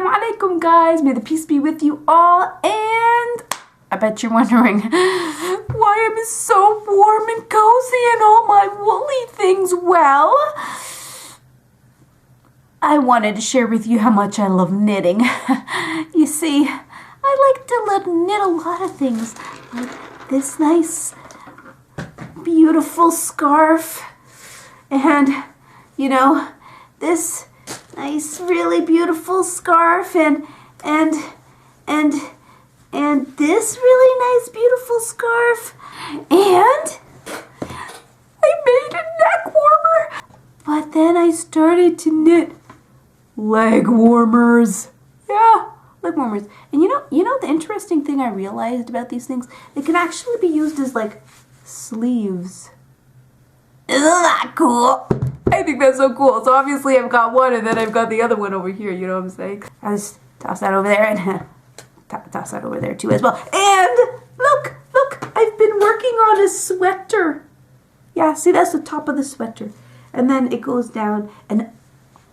Assalamu alaikum, guys. May the peace be with you all. And I bet you're wondering why I'm so warm and cozy and all my woolly things. Well, I wanted to share with you how much I love knitting. You see, I like to knit a lot of things, like this nice, beautiful scarf, and, you know, this nice, really beautiful scarf, and this really nice, beautiful scarf, and I made a neck warmer. But then I started to knit leg warmers. Yeah, leg warmers. And you know the interesting thing I realized about these things? They can actually be used as like sleeves. Isn't that cool? I think that's so cool. So obviously I've got one and then I've got the other one over here, you know what I'm saying? I'll just toss that over there and toss that over there too as well. And look, I've been working on a sweater. Yeah, see, that's the top of the sweater. And then it goes down and,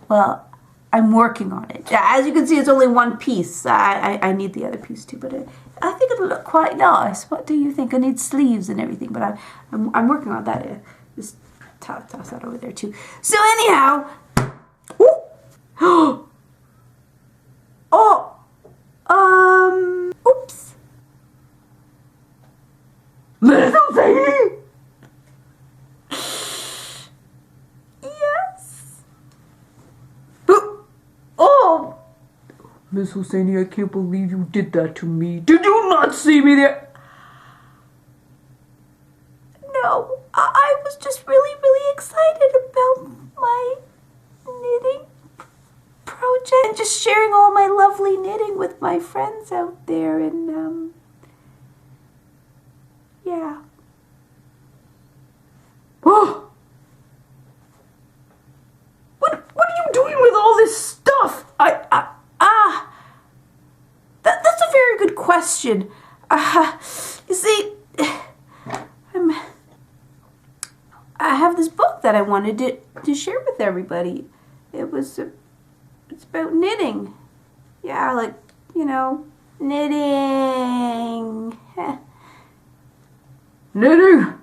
well, I'm working on it. As you can see, it's only one piece. I need the other piece too, but I think it'll look quite nice. What do you think? I need sleeves and everything, but I'm working on that. Just toss that over there too. So anyhow, oops. Little baby. Yes. Oh, Miss Hooseinny, I can't believe you did that to me. Did you not see me there? No, I was just really excited about my knitting project and just sharing all my lovely knitting with my friends out there, and yeah. Oh, what are you doing with all this stuff? That's a very good question. You see, I have this book that I wanted to share with everybody. It's about knitting. Yeah, like, you know, knitting. Knitting?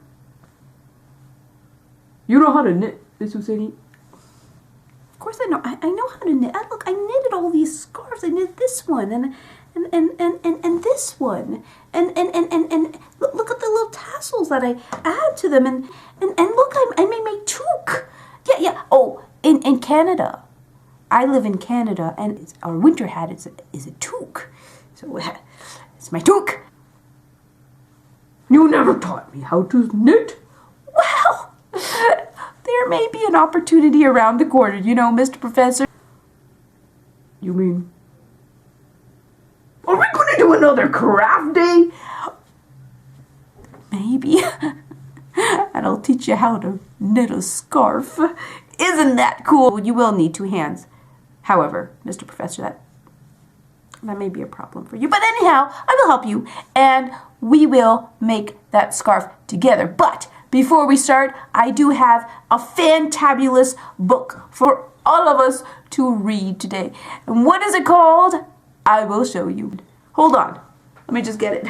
You know how to knit, Miss Hooseinny? Of course I know. I know how to knit. Look, I knitted all these scarves. I knitted this one and this one. And look at the little tassels that I add to them. And look, I made my toque. Yeah. Oh, in Canada. I live in Canada, and our winter hat is a toque. So it's my toque. You never taught me how to knit. Well, there may be an opportunity around the corner, you know, Mr. Professor. You mean, are we going to do another craft day? Maybe. And I'll teach you how to knit a scarf. Isn't that cool? You will need 2 hands. However, Mr. Professor, that may be a problem for you. But anyhow, I will help you, and we will make that scarf together. But before we start, I do have a fantabulous book for all of us to read today. And what is it called? I will show you. Hold on. Let me just get it.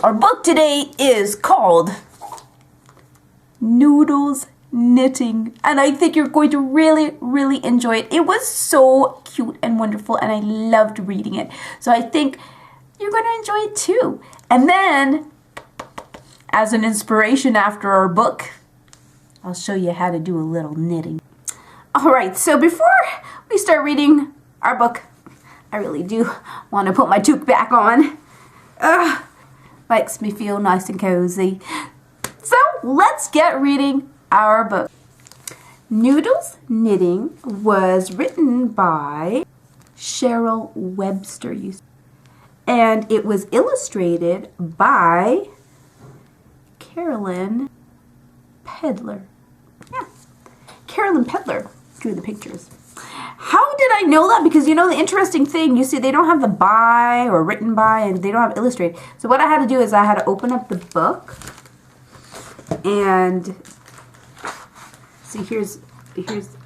Our book today is called Noodle's Knitting, and I think you're going to really enjoy it. It was so cute and wonderful, and I loved reading it. So I think you're going to enjoy it too. And then, as an inspiration after our book, I'll show you how to do a little knitting. Alright, so before we start reading our book, I really do want to put my toque back on. Makes me feel nice and cozy. So let's get reading our book. Noodle's Knitting was written by Sheryl Webster, and it was illustrated by Caroline Pedler. Yeah, Caroline Pedler drew the pictures. How did I know that? Because you know the interesting thing, you see they don't have the by or written by, and they don't have illustrated. So what I had to do is I had to open up the book and see, here's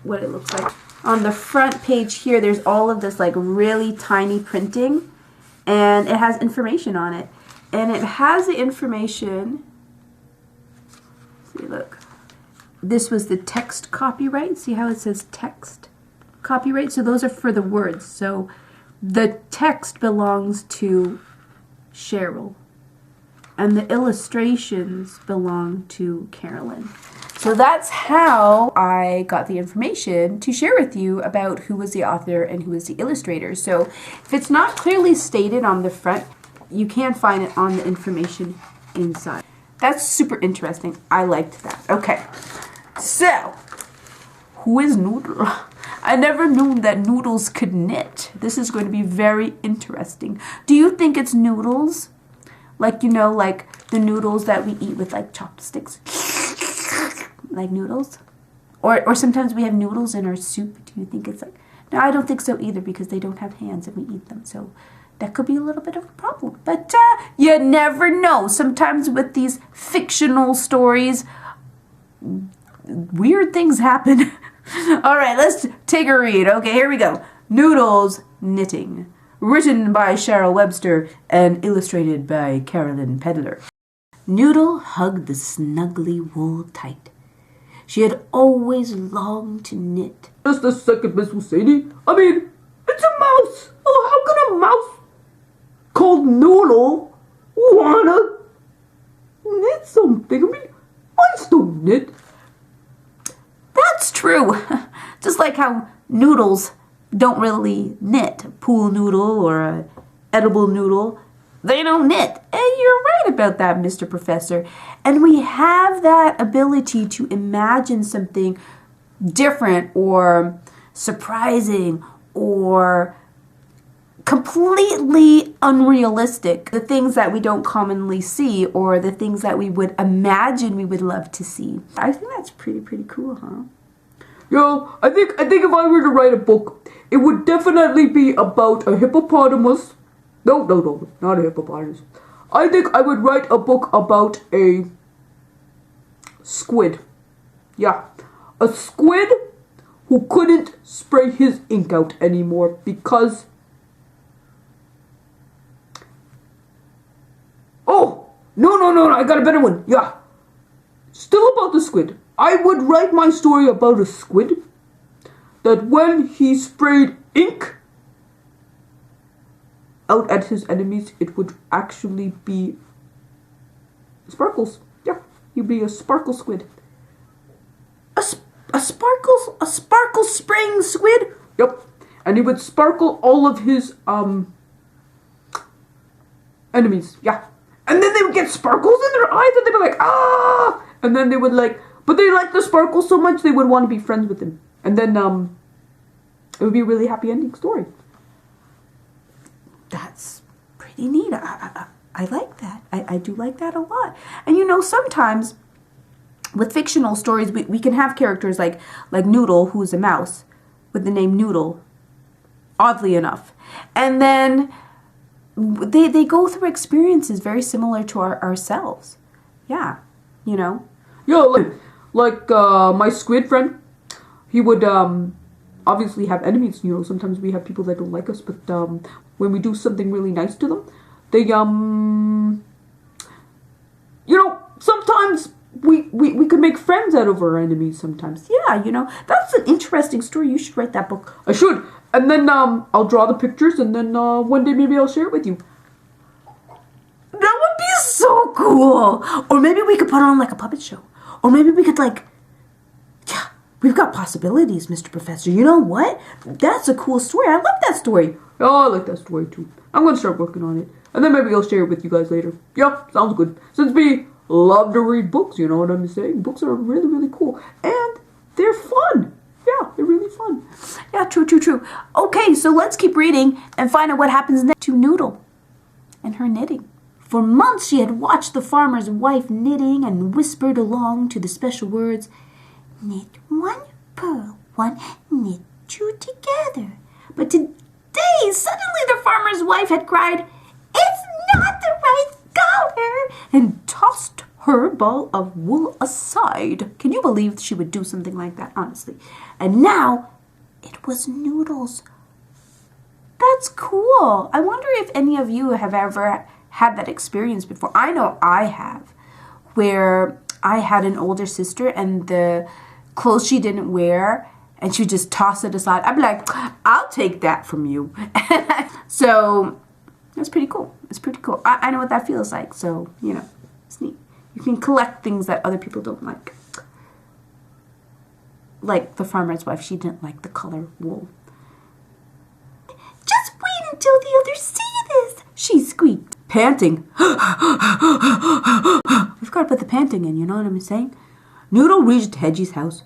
what it looks like. on the front page here, there's all of this like really tiny printing, and it has information on it. And it has the information, see, look, this was the text copyright. See how it says text copyright? So those are for the words. So the text belongs to Sheryl, and the illustrations belong to Caroline. So that's how I got the information to share with you about who was the author and who was the illustrator. So if it's not clearly stated on the front, you can find it on the information inside. That's super interesting. I liked that. Okay, so who is Noodle? I never knew that noodles could knit. This is going to be very interesting. Do you think it's noodles? Like, you know, like the noodles that we eat with like chopsticks? Like noodles? Or sometimes we have noodles in our soup. Do you think it's like... No, I don't think so either, because they don't have hands and we eat them. So that could be a little bit of a problem. But you never know. Sometimes with these fictional stories, weird things happen. All right, let's take a read. Okay, here we go. Noodles Knitting. Written by Sheryl Webster and illustrated by Caroline Pedler. Noodle hugged the snuggly wool tight. She had always longed to knit. Just a second, Miss Hooseinny. I mean, it's a mouse. Oh, how can a mouse called Noodle wanna knit something? I mean, mice don't knit. That's true. Just like how noodles don't really knit. A pool noodle or a edible noodle, they don't knit. And you're right about that, Mr. Professor. And we have that ability to imagine something different or surprising or completely unrealistic. The things that we don't commonly see, or the things that we would imagine we would love to see. I think that's pretty cool, huh? Yeah, I think if I were to write a book, it would definitely be about a hippopotamus. No, not a hippopotamus. I think I would write a book about a squid. Yeah, a squid who couldn't spray his ink out anymore because... Oh, no, I got a better one. Yeah, still about the squid. I would write my story about a squid that when he sprayed ink out at his enemies, it would actually be sparkles. Yeah, he'd be a sparkle squid. A sparkle spraying squid? Yep, and he would sparkle all of his enemies. Yeah, and then they would get sparkles in their eyes, and they'd be like, ah, and then they would like. But they liked the sparkle so much they would want to be friends with him. And then it would be a really happy ending story. That's pretty neat. I like that. I do like that a lot. And you know, sometimes with fictional stories, we can have characters like Noodle, who's a mouse, with the name Noodle, oddly enough. And then they go through experiences very similar to ourselves. Yeah, you know? Yeah, like my squid friend, he would obviously have enemies. You know, sometimes we have people that don't like us, but when we do something really nice to them, they you know, sometimes we could make friends out of our enemies sometimes. Yeah, you know, that's an interesting story. You should write that book. I should. And then I'll draw the pictures, and then one day maybe I'll share it with you. That would be so cool. Or maybe we could put on like a puppet show. Or maybe we could like, yeah, we've got possibilities, Mr. Professor. You know what? That's a cool story. I love that story. Oh, I like that story too. I'm going to start working on it. And then maybe I'll share it with you guys later. Yeah, sounds good. Since we love to read books, you know what I'm saying? Books are really cool. And they're fun. Yeah, they're really fun. Yeah, true. Okay, so let's keep reading and find out what happens next to Noodle and her knitting. For months she had watched the farmer's wife knitting and whispered along to the special words, knit one, purl one, knit two together. But today, suddenly the farmer's wife had cried, it's not the right color, and tossed her ball of wool aside. Can you believe she would do something like that, honestly? And now It was Noodles. That's cool. I wonder if any of you have ever had that experience before. I know I have, where I had an older sister and the clothes she didn't wear, and she just tossed it aside. I'd be like, I'll take that from you. So that's pretty cool. It's pretty cool. I know what that feels like. So, you know, it's neat. You can collect things that other people don't like. Like the farmer's wife, she didn't like the color wool. Just wait until the others see this, she squeaked, panting. We've got to put the panting in, you know what I'm saying? Noodle reached Hedgie's house.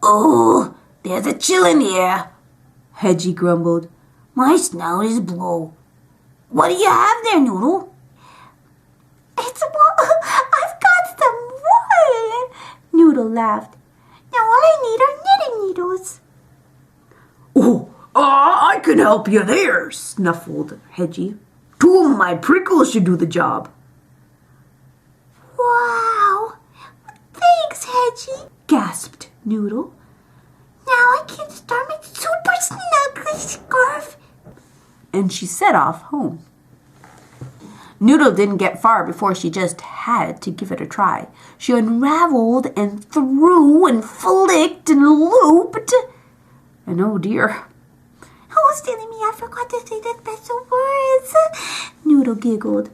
Oh, there's a chill in the air, Hedgie grumbled. My snout is blue. What do you have there, Noodle? It's wool. I've got some wool. Noodle laughed. Now all I need are knitting needles. Oh, I can help you there, snuffled Hedgie. 2 of my prickles should do the job. Wow, thanks, Hedgie, gasped Noodle. Now I can start my super snuggly scarf. And she set off home. Noodle didn't get far before she just had to give it a try. She unraveled and threw and flicked and looped. And oh dear. Oh, silly me, I forgot to say the special words. Noodle giggled.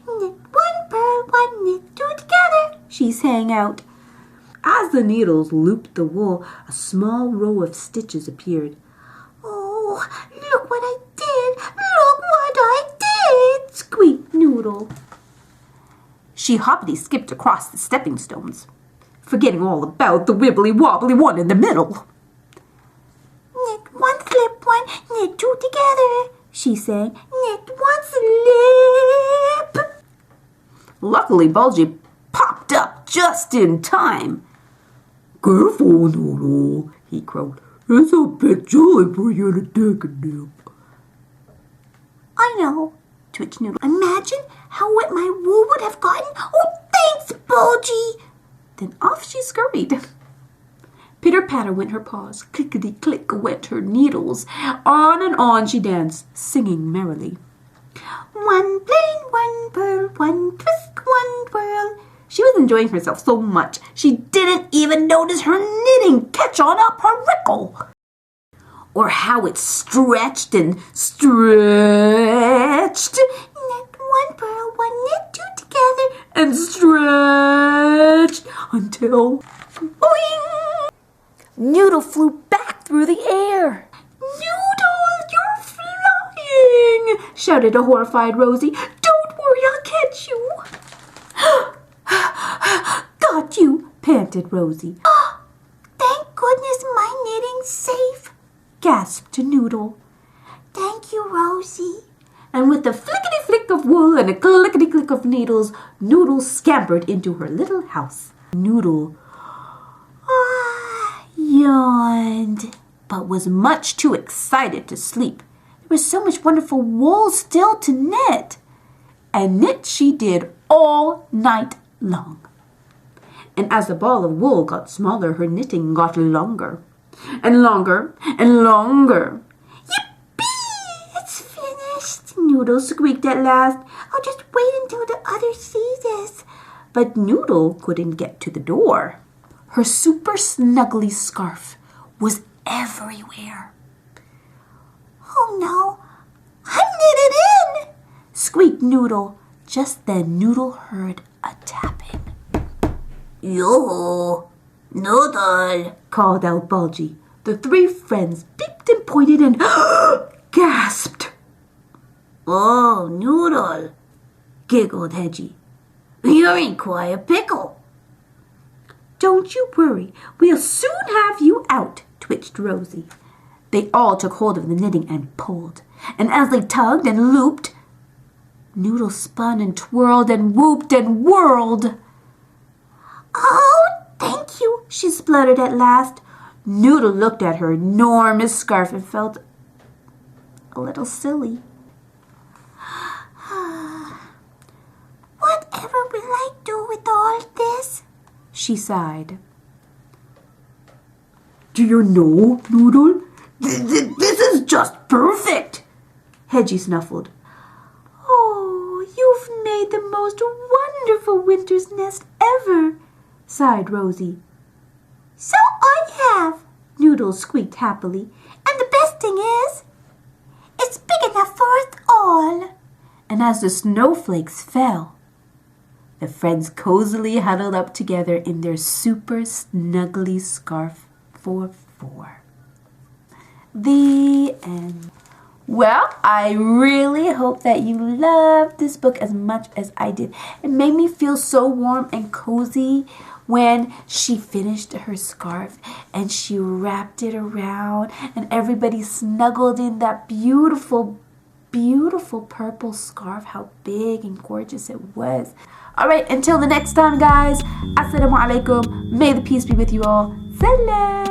Knit 1 purl, 1 knit, 2 together, she sang out. As the needles looped the wool, a small row of stitches appeared. Oh, look what I did! Look what I did! Squeaked Noodle. She hoppity-skipped across the stepping stones, forgetting all about the wibbly-wobbly one in the middle. Knit 1 slip 1, knit 2 together, she sang. Knit 1 slip. Luckily, Bulgy popped up just in time. Careful, Noodle, he crowed. It's a bit chilly for you to take a nap. I know, twitched Noodle. Imagine how wet my wool would have gotten. Oh, thanks, Bulgy. Then off she scurried. Pitter-patter went her paws. Clickety-click went her needles. On and on she danced, singing merrily. 1 plain, 1 purl, 1 twist, 1 twirl. She was enjoying herself so much, she didn't even notice her knitting catch on up her wrinkle. Or how it stretched and stretched. Knit 1 purl, 1 knit, 2 together, and stretched until boing! Noodle flew back through the air. Noodle, you're flying! Shouted a horrified Rosie. Don't worry, I'll catch you. Got you, panted Rosie. Oh, thank goodness my knitting's safe, gasped Noodle. Thank you, Rosie. And with a flickety-flick of wool and a clickety-click of needles, Noodle scampered into her little house. Noodle yawned, but was much too excited to sleep. There was so much wonderful wool still to knit. And knit she did all night long. And as the ball of wool got smaller, her knitting got longer and longer and longer. Yippee! It's finished, Noodle squeaked at last. I'll just wait until the others see this. But Noodle couldn't get to the door. Her super snuggly scarf was everywhere. Oh no, I'm knitted in, squeaked Noodle. Just then Noodle heard a tapping. Yo, Noodle, called out Bulgy. The 3 friends peeped and pointed and gasped. Oh, Noodle, giggled Hedgie. You're in quite a pickle. Don't you worry, we'll soon have you out, twitched Rosie. They all took hold of the knitting and pulled. And as they tugged and looped, Noodle spun and twirled and whooped and whirled. Oh, thank you, she spluttered at last. Noodle looked at her enormous scarf and felt a little silly. Whatever will I do with all this? She sighed. Do you know, Noodle, this is just perfect. Hedgie snuffled. Oh, you've made the most wonderful winter's nest ever, sighed Rosie. So I have, Noodle squeaked happily. And the best thing is, it's big enough for us all. And as the snowflakes fell, the friends cozily huddled up together in their super snuggly scarf for four. The end. Well, I really hope that you loved this book as much as I did. It made me feel so warm and cozy when she finished her scarf and she wrapped it around and everybody snuggled in that beautiful, beautiful purple scarf. How big and gorgeous it was. All right, until the next time, guys. Assalamu alaikum. May the peace be with you all. Salam.